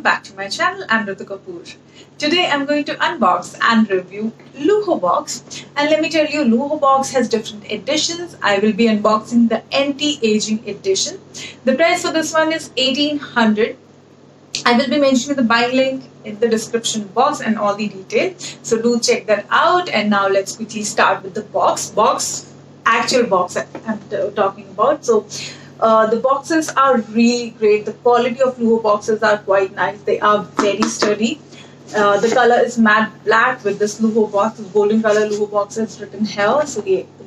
back to my channel. I'm Ritu Kapoor. Today I'm going to unbox and review Lujobox. And let me tell you, Lujobox has different editions. I will be unboxing the anti-aging edition. The price for this one is 1800. I will be mentioning the buy link in the description box and all the details. So do check that out. And now let's quickly start with the actual box I'm talking about. So the boxes are really great. The quality of Lujo boxes are quite nice. They are very sturdy. The color is matte black with this Lujo box, golden color Lujo box is written here. So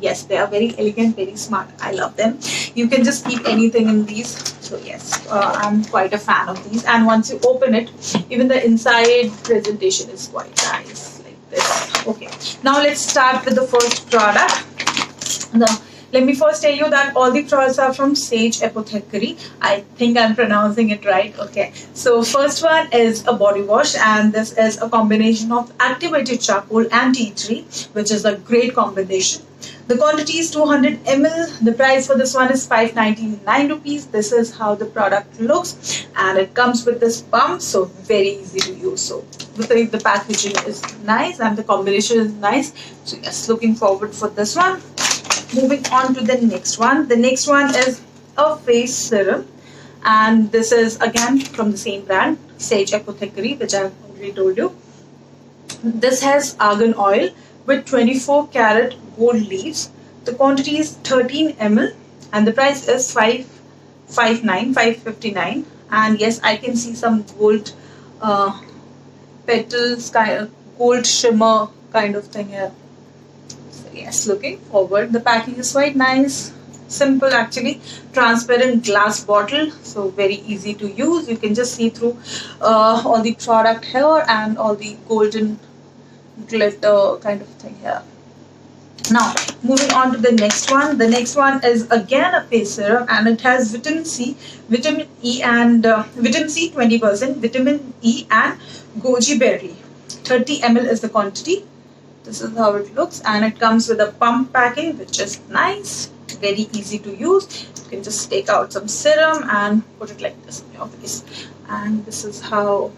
yes, they are very elegant, very smart. I love them. You can just keep anything in these. So yes, I'm quite a fan of these. And once you open it, even the inside presentation is quite nice, like this. Okay, now let's start with the first product. Now, let me first tell you that all the products are from Sage Apothecary. I think I'm pronouncing it right. Okay. So first one is a body wash, and this is a combination of activated charcoal and tea tree, which is a great combination. The quantity is 200 ml. The price for this one is 599 rupees. This is how the product looks, and it comes with this pump, so very easy to use. So the packaging is nice and the combination is nice. So yes, looking forward for this one. Moving on to the next one. The next one is a face serum, and this is again from the same brand, Sage Apothecary, which I've already told you. This has argan oil with 24 karat gold leaves. The quantity is 13 ml and the price is 559. And yes, I can see some gold petals, kind of gold shimmer kind of thing here. Yes, looking forward. The packing is quite nice, simple actually, transparent glass bottle, so very easy to use. You can just see through all the product here and all the golden glitter kind of thing here. Now moving on to the next one. The next one is again a face serum, and it has vitamin C, vitamin E, and vitamin C 20%, vitamin E and goji berry. 30 ml is the quantity. This is how it looks, and it comes with a pump packing, which is nice, very easy to use. You can just take out some serum and put it like this in your face. And this is how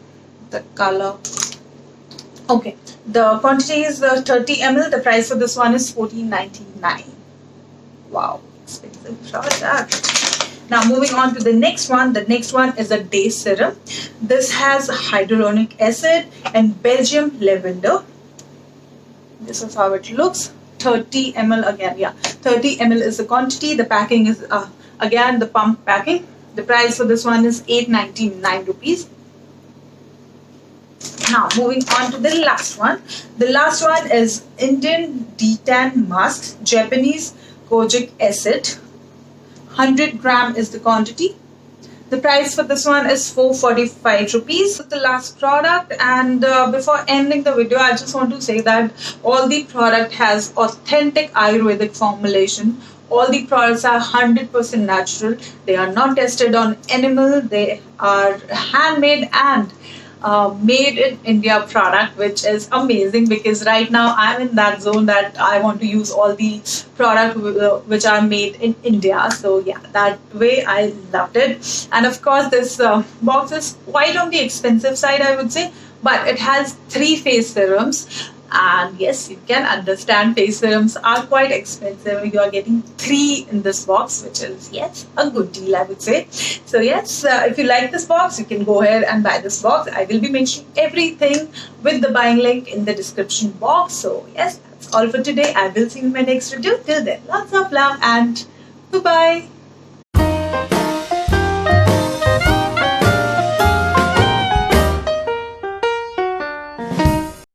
the color. Okay, the quantity is 30 ml. The price for this one is 14.99. Wow, expensive product. Now moving on to the next one. The next one is a day serum. This has hyaluronic acid and Belgium lavender. This is how it looks. 30 ml again. Yeah, 30 ml is the quantity. The packing is again the pump packing. The price for this one is 899 rupees. Now moving on to the last one. The last one is Indian D-Tan Mask, Japanese Kojic Acid. 100 gram is the quantity. The price for this one is 445 rupees. The last product, and before ending the video, I just want to say that all the product has authentic Ayurvedic formulation. All the products are 100% natural. They are not tested on animal. They are handmade and made in India product, which is amazing, because right now I'm in that zone that I want to use all the product which are made in India. So yeah, that way I loved it. And of course this box is quite on the expensive side, I would say, but it has 3 face serums. And yes, you can understand face serums are quite expensive. You are getting 3 in this box, which is, yes, a good deal, I would say. So yes, if you like this box, you can go ahead and buy this box. I will be mentioning everything with the buying link in the description box. So yes, that's all for today. I will see you in my next video. Till then, lots of love and bye-bye.